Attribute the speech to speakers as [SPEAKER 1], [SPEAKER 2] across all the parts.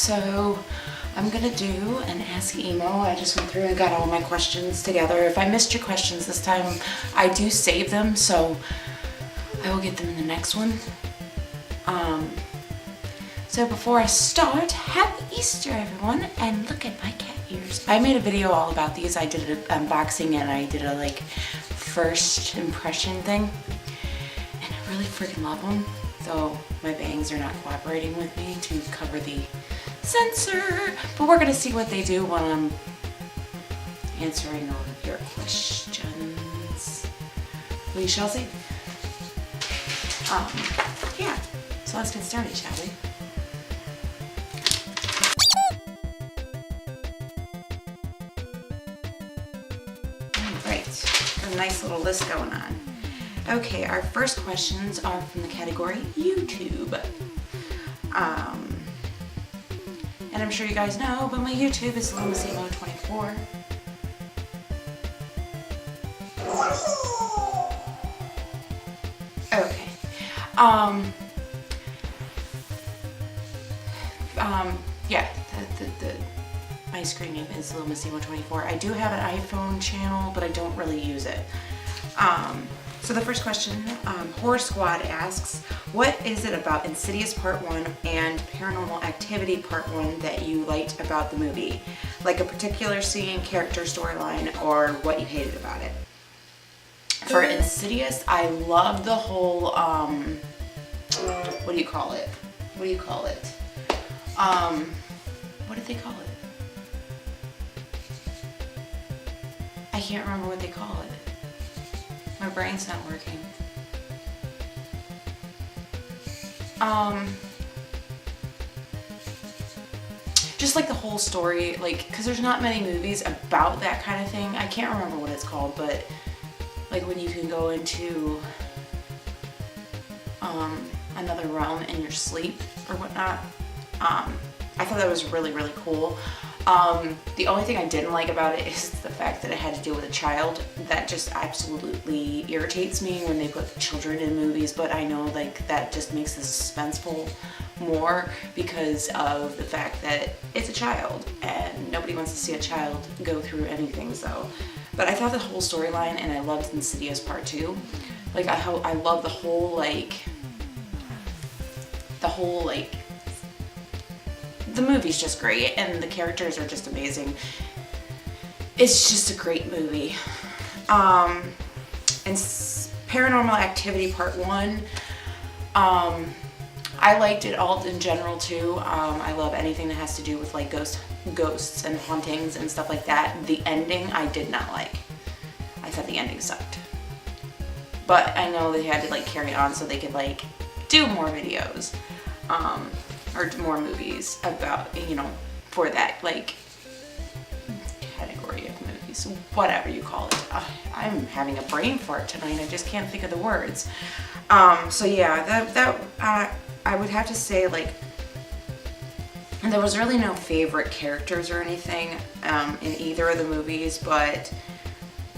[SPEAKER 1] So I'm gonna do an Ask Emo. I just went through and got all my questions together. If I missed your questions this time, I do save them, so I will get them in the next one. So before I start, happy Easter everyone, and look at my cat ears. I made a video all about these. I did an unboxing and I did a like first impression thing, and I really freaking love them. Though my bangs are not cooperating with me to cover the sensor, but we're gonna see what they do when I'm answering all of your questions. We shall see. Yeah, so let's get started, shall we? Alright, got a nice little list going on. Okay, our first questions are from the category YouTube. And I'm sure you guys know, but my YouTube is Emo 24. Okay. Yeah, my screen name is Emo 24. I do have an iPhone channel, but I don't really use it. So the first question, Horror Squad asks, what is it about Insidious Part 1 and Paranormal Activity Part 1 that you liked about the movie? Like a particular scene, character, storyline, or what you hated about it? For Insidious, I love the whole, what do you call it? What do you call it? What did they call it? I can't remember what they call it. My brain's not working. Just like the whole story, like, because there's not many movies about that kind of thing. I can't remember what it's called, but like when you can go into another realm in your sleep or whatnot. I thought that was really, really cool. The only thing I didn't like about it is the fact that it had to do with a child. That just absolutely irritates me when they put children in movies, but I know like that just makes this suspenseful more because of the fact that it's a child and nobody wants to see a child go through anything, so. But I thought the whole storyline, and I loved Insidious Part 2. Like I love the whole the movie's just great and the characters are just amazing. It's just a great movie. And Paranormal Activity Part 1, I liked it all in general too. I love anything that has to do with like ghosts and hauntings and stuff like that. The ending I did not like. I thought the ending sucked. But I know they had to like carry on so they could like do more videos. Or more movies about, you know, for that like category of movies, whatever you call it. I'm having a brain fart tonight. I just can't think of the words. So yeah, I would have to say like there was really no favorite characters or anything in either of the movies, but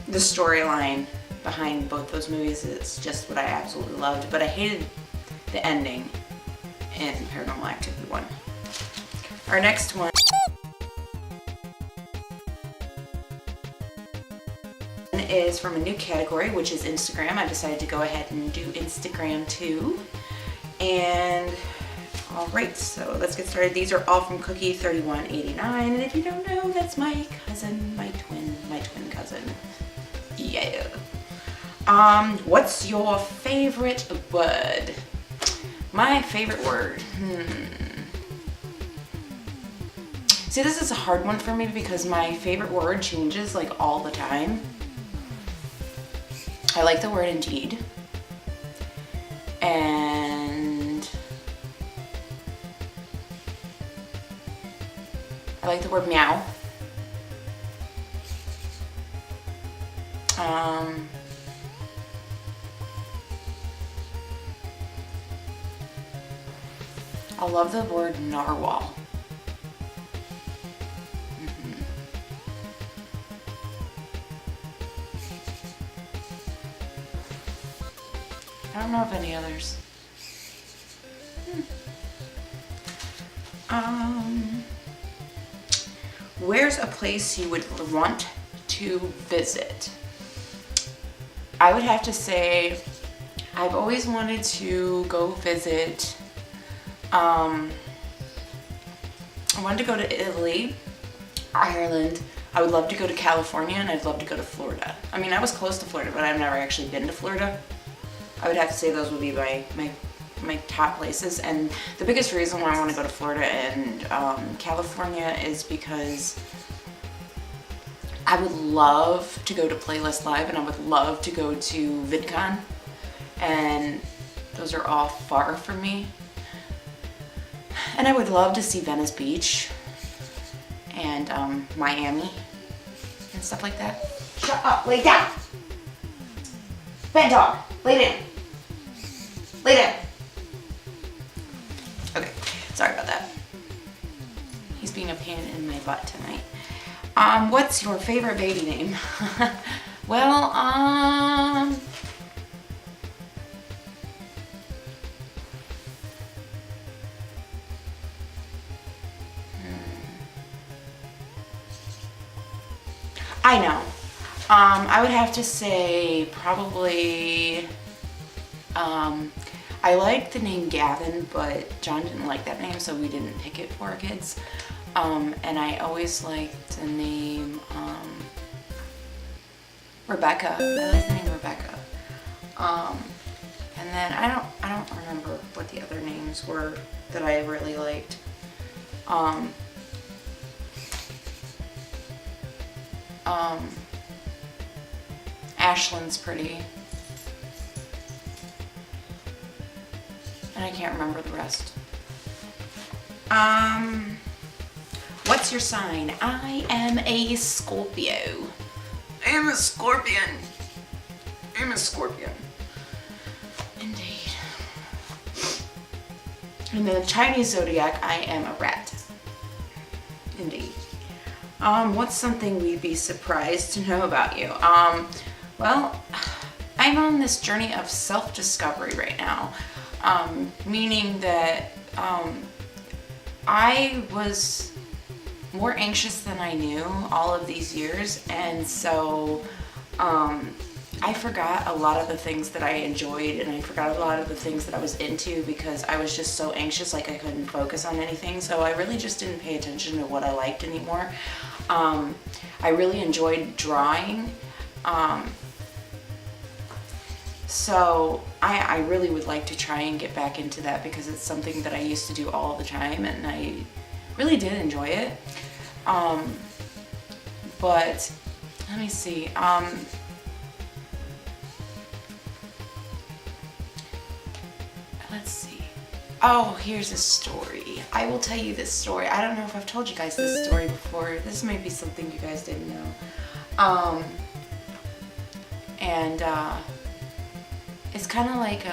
[SPEAKER 1] the storyline behind both those movies is just what I absolutely loved. But I hated the ending in Paranormal Activity 1. Our next one is from a new category, which is Instagram. I decided to go ahead and do Instagram too. And alright, so let's get started. These are all from Cookie3189, and if you don't know, that's my cousin, my twin cousin. Yeah. What's your favorite word? My favorite word, See, this is a hard one for me because my favorite word changes like all the time. I like the word indeed. And I like the word meow. I love the word narwhal. I don't know of any others. Where's a place you would want to visit? I would have to say I've always wanted to go visit, I wanted to go to Italy, Ireland. I would love to go to California, and I'd love to go to Florida. I mean, I was close to Florida, but I've never actually been to Florida. I would have to say those would be my top places. And the biggest reason why I want to go to Florida and California is because I would love to go to Playlist Live, and I would love to go to VidCon, and those are all far from me. And I would love to see Venice Beach and Miami and stuff like that. Shut up, lay down. Bad dog, lay down. Lay down. Okay, sorry about that. He's being a pain in my butt tonight. What's your favorite baby name? Well, I know. I would have to say probably, I liked the name Gavin, but John didn't like that name, so we didn't pick it for our kids. And I always liked the name, Rebecca. I like the name Rebecca. And then I don't remember what the other names were that I really liked. Ashlyn's pretty. And I can't remember the rest. What's your sign? I am a Scorpio. I am a Scorpion. I'm a Scorpion. Indeed. In the Chinese zodiac, I am a rat. Indeed. What's something we'd be surprised to know about you? Well, I'm on this journey of self-discovery right now. Meaning that I was more anxious than I knew all of these years, and so I forgot a lot of the things that I enjoyed, and I forgot a lot of the things that I was into because I was just so anxious, like I couldn't focus on anything. So I really just didn't pay attention to what I liked anymore. I really enjoyed drawing. So I really would like to try and get back into that because it's something that I used to do all the time, and I really did enjoy it. But let me see. Let's see. Oh, here's a story. I will tell you this story. I don't know if I've told you guys this story before. This may be something you guys didn't know. It's kind of like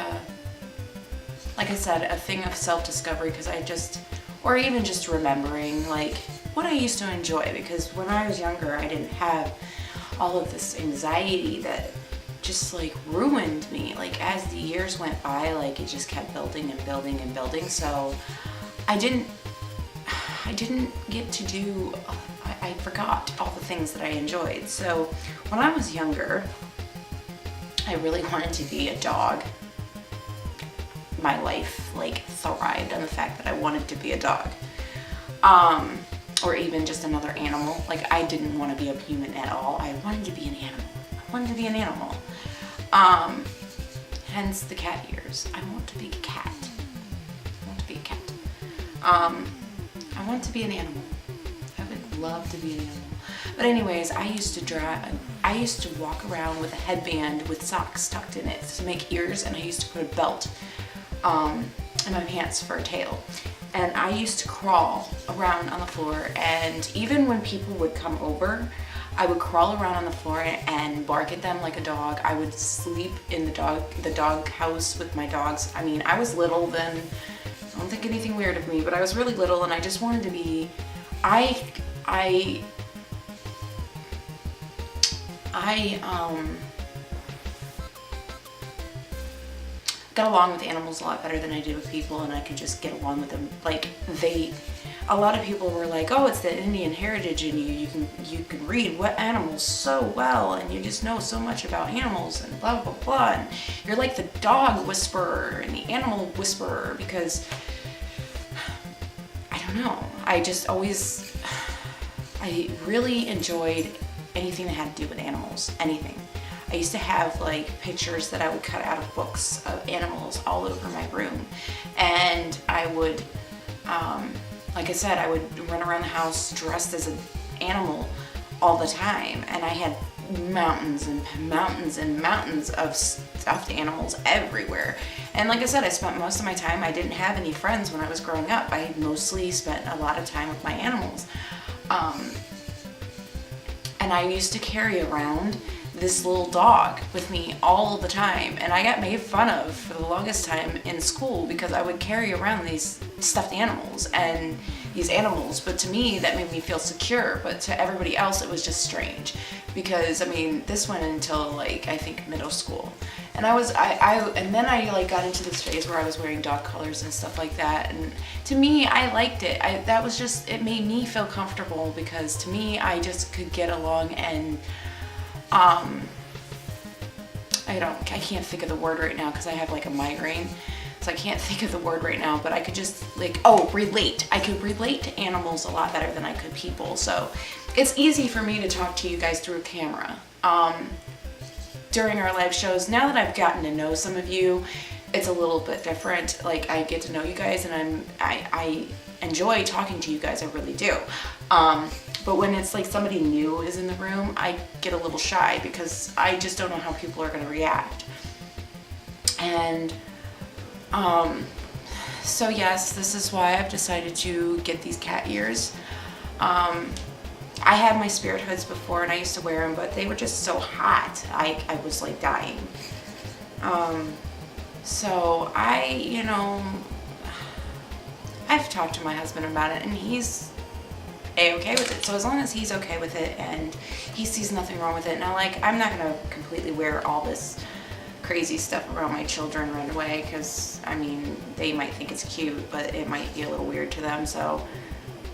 [SPEAKER 1] I said, a thing of self-discovery, because or even just remembering like what I used to enjoy, because when I was younger I didn't have all of this anxiety that just like ruined me. Like as the years went by, like it just kept building and building and building. So I didn't get to do, I forgot all the things that I enjoyed. So when I was younger, I really wanted to be a dog. My life like thrived on the fact that I wanted to be a dog. Or even just another animal. Like I didn't want to be a human at all. I wanted to be an animal. I wanted to be an animal. Hence the cat ears. I want to be a cat. I want to be a cat. I want to be an animal. I would love to be an animal. But anyways, I used to walk around with a headband with socks tucked in it to make ears, and I used to put a belt in my pants for a tail. And I used to crawl around on the floor, and even when people would come over, I would crawl around on the floor and bark at them like a dog. I would sleep in the dog house with my dogs. I mean, I was little then. Don't think anything weird of me, but I was really little, and I just wanted to be, I got along with animals a lot better than I did with people, and I could just get along with them. Like a lot of people were like, oh, it's the Indian heritage in you. You can read what animals so well, and you just know so much about animals and blah blah blah. And you're like the dog whisperer and the animal whisperer, because I don't know. I really enjoyed anything that had to do with animals. Anything. I used to have like pictures that I would cut out of books of animals all over my room, and I would, like I said, I would run around the house dressed as an animal all the time, and I had mountains and mountains and mountains of stuffed animals everywhere. And like I said, I spent most of my time, I didn't have any friends when I was growing up. I mostly spent a lot of time with my animals. And I used to carry around this little dog with me all the time, and I got made fun of for the longest time in school because I would carry around these stuffed animals and these animals, but to me that made me feel secure, but to everybody else it was just strange, because I mean, this went until like I think middle school, and and then I like got into this phase where I was wearing dog collars and stuff like that, and to me I liked it. That was just, it made me feel comfortable, because to me I just could get along, and I can't think of the word right now because I have like a migraine, so I can't think of the word right now, but I could just like, relate. I could relate to animals a lot better than I could people, so it's easy for me to talk to you guys through a camera. During our live shows, now that I've gotten to know some of you, it's a little bit different. Like, I get to know you guys, and I enjoy talking to you guys, I really do. But when it's like somebody new is in the room, I get a little shy because I just don't know how people are going to react. And so yes, this is why I've decided to get these cat ears. I had my spirit hoods before and I used to wear them, but they were just so hot. I was like dying. So I've talked to my husband about it, and he's okay with it. So as long as he's okay with it and he sees nothing wrong with it, and I'm not gonna completely wear all this crazy stuff around my children right away, because I mean, they might think it's cute, but it might be a little weird to them. So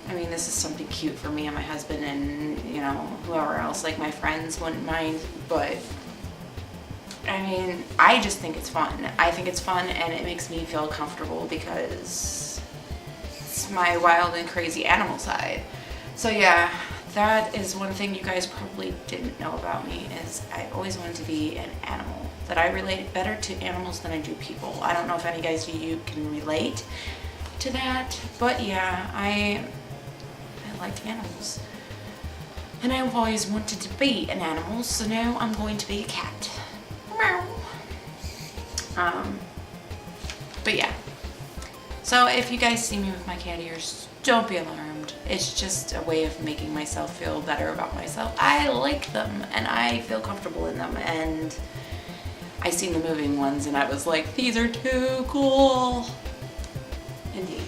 [SPEAKER 1] I mean, this is something cute for me and my husband, and whoever else, like my friends wouldn't mind, but I mean, I just think it's fun. I think it's fun, and it makes me feel comfortable because it's my wild and crazy animal side. So yeah, that is one thing you guys probably didn't know about me, is I always wanted to be an animal. That I relate better to animals than I do people. I don't know if any guys of you can relate to that, but yeah, I like animals. And I've always wanted to be an animal, so now I'm going to be a cat. Meow. But yeah. So if you guys see me with my cat ears, don't be alarmed. It's just a way of making myself feel better about myself. I like them, and I feel comfortable in them, and I seen the moving ones, and I was like, these are too cool. Indeed.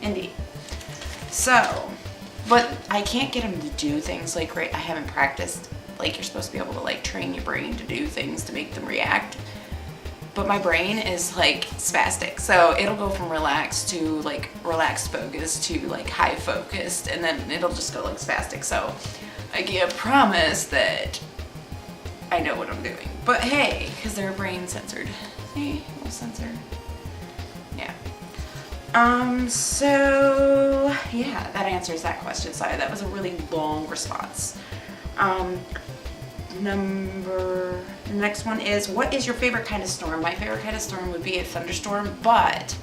[SPEAKER 1] Indeed. So, but I can't get them to do things like, I haven't practiced. Like, you're supposed to be able to like train your brain to do things to make them react. But my brain is like spastic. So it'll go from relaxed to like relaxed focused to like high focused, and then it'll just go like spastic. So I can't promise that I know what I'm doing. But hey, because they're brain censored. See, little sensor. Yeah. So yeah, that answers that question. Sorry, that was a really long response. The next one is, what is your favorite kind of storm? My favorite kind of storm would be a thunderstorm, but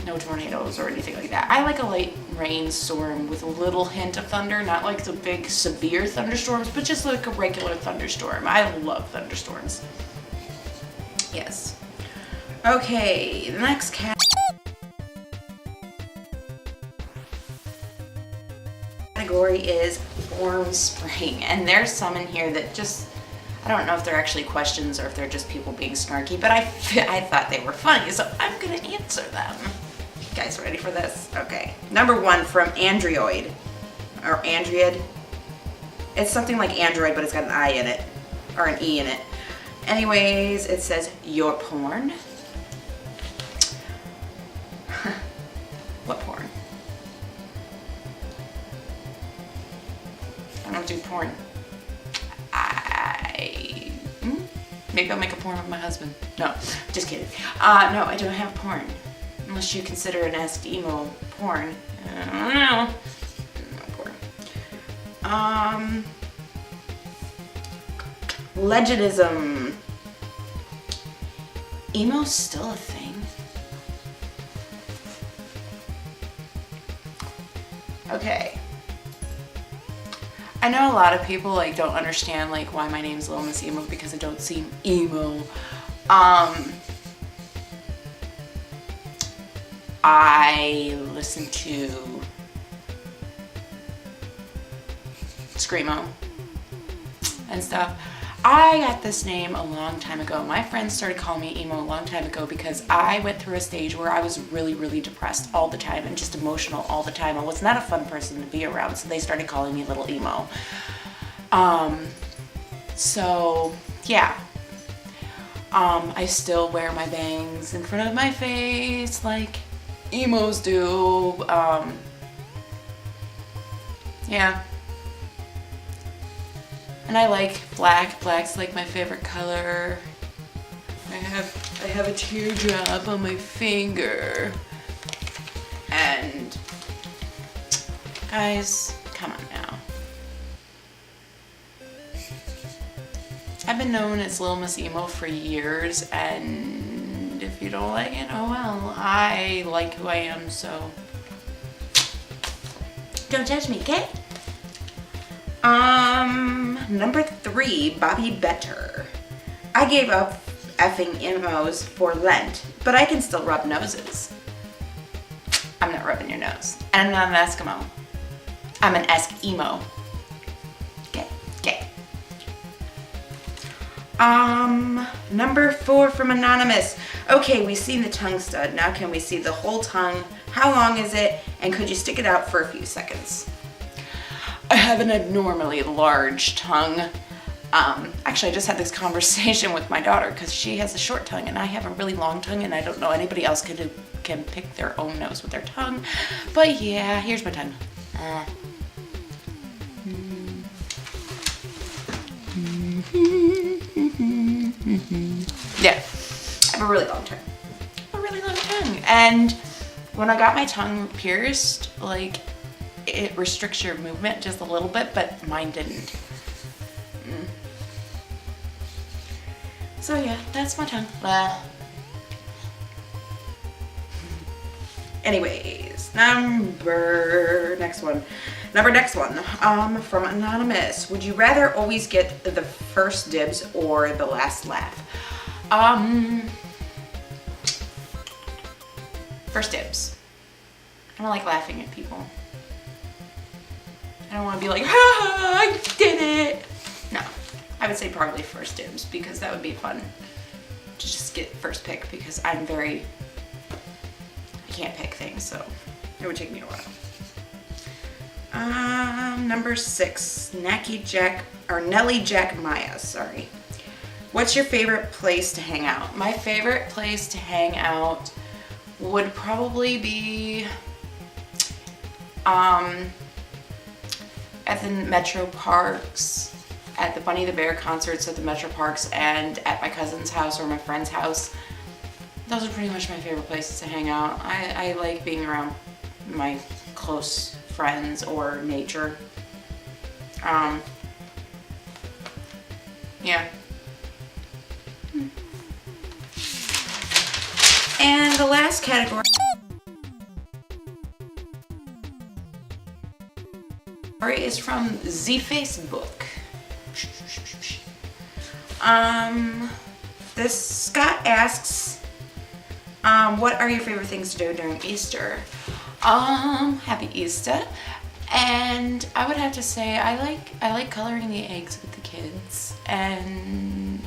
[SPEAKER 1] no tornadoes or anything like that. I like a light rainstorm with a little hint of thunder, not like the big severe thunderstorms, but just like a regular thunderstorm. I love thunderstorms. Yes. Okay, the next category is warm spring, and there's some in here that just, I don't know if they're actually questions or if they're just people being snarky, but I thought they were funny, so I'm gonna answer them. You guys ready for this? Okay. Number one from Android, or Android. It's something like Android, but it's got an I in it, or an E in it. Anyways, it says, your porn. What porn? porn. Maybe I'll make a porn with my husband. No, just kidding. No, I don't have porn. Unless you consider an Ask Emo porn. I don't know. No porn. Legendism. Emo's still a thing. Okay. I know a lot of people like don't understand like why my name's Little Miss Emo because I don't seem emo. I listen to Screamo and stuff. I got this name a long time ago. My friends started calling me emo a long time ago because I went through a stage where I was really, really depressed all the time and just emotional all the time. I was not a fun person to be around, so they started calling me Little Emo. So yeah. I still wear my bangs in front of my face like emos do. Yeah. And I like black. Black's like my favorite color. I have a teardrop on my finger. And guys, come on now. I've been known as Little Miss Emo for years, and if you don't like it, oh well. I like who I am, so don't judge me, okay? Number 3, Bobby Better. I gave up effing emos for Lent, but I can still rub noses. I'm not rubbing your nose. And I'm not an Eskimo. I'm an Eskimo. Okay, okay. Number 4 from Anonymous. Okay, we've seen the tongue stud. Now can we see the whole tongue? How long is it? And could you stick it out for a few seconds? I have an abnormally large tongue. Actually, I just had this conversation with my daughter because she has a short tongue and I have a really long tongue, and I don't know anybody else can pick their own nose with their tongue. But yeah, here's my tongue. Yeah, I have a really long tongue. A really long tongue. And when I got my tongue pierced, like, it restricts your movement just a little bit, but mine didn't. So yeah, that's my tongue. Anyways, next one. From Anonymous. Would you rather always get the first dibs or the last laugh? First dibs. I don't like laughing at people. I don't want to be like, ah, I did it. No, I would say probably first dibs because that would be fun to just get first pick because I can't pick things, so it would take me a while. Number 6, Nelly Jack Maya, sorry. What's your favorite place to hang out? My favorite place to hang out would probably be at the Metro Parks, at the Bunny the Bear concerts at the Metro Parks, and at my cousin's house or my friend's house. Those are pretty much my favorite places to hang out. I like being around my close friends or nature. Yeah. And the last category is from the Facebook. This Scott asks, what are your favorite things to do during Easter? Happy Easter. And I would have to say I like coloring the eggs with the kids. And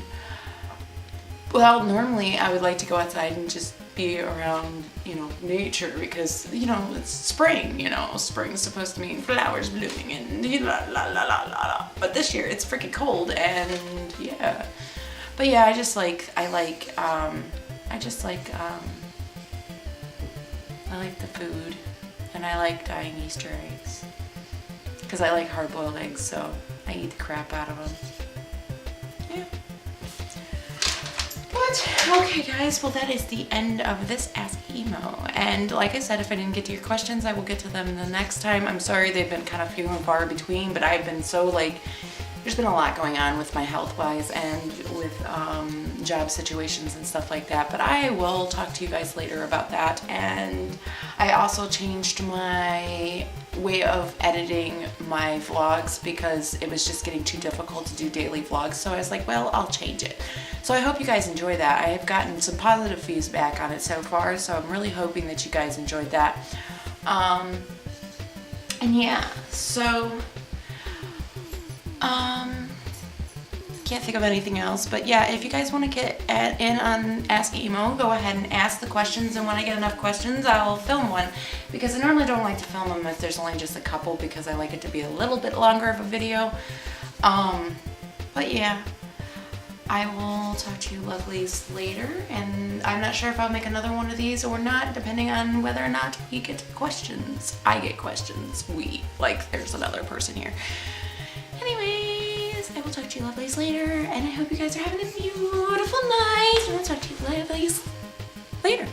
[SPEAKER 1] well, normally I would like to go outside and just be around, nature because, it's spring, spring's supposed to mean flowers blooming and la la la la la. But this year it's freaking cold and yeah. But yeah, I like the food and I like dyeing Easter eggs. because I like hard-boiled eggs, so I eat the crap out of them. Yeah. But, okay guys, well that is the end of this Ask Emo. And like I said, if I didn't get to your questions, I will get to them the next time. I'm sorry they've been kind of few and far between, but I've been so like, there's been a lot going on with my health-wise and with job situations and stuff like that. But I will talk to you guys later about that. And I also changed my way of editing my vlogs because it was just getting too difficult to do daily vlogs. So I was like, well, I'll change it. So I hope you guys enjoy that. I have gotten some positive feedback on it so far, so I'm really hoping that you guys enjoyed that. And yeah, so can't think of anything else, but yeah, if you guys want to get in on Ask Emo, go ahead and ask the questions, and when I get enough questions, I'll film one, because I normally don't like to film them if there's only just a couple, because I like it to be a little bit longer of a video. But yeah, I will talk to you lovelies later, and I'm not sure if I'll make another one of these or not, depending on whether or not we get questions. I get questions. Like, there's another person here. Anyways, I will talk to you lovelies later, and I hope you guys are having a beautiful night, and I'll talk to you lovelies later.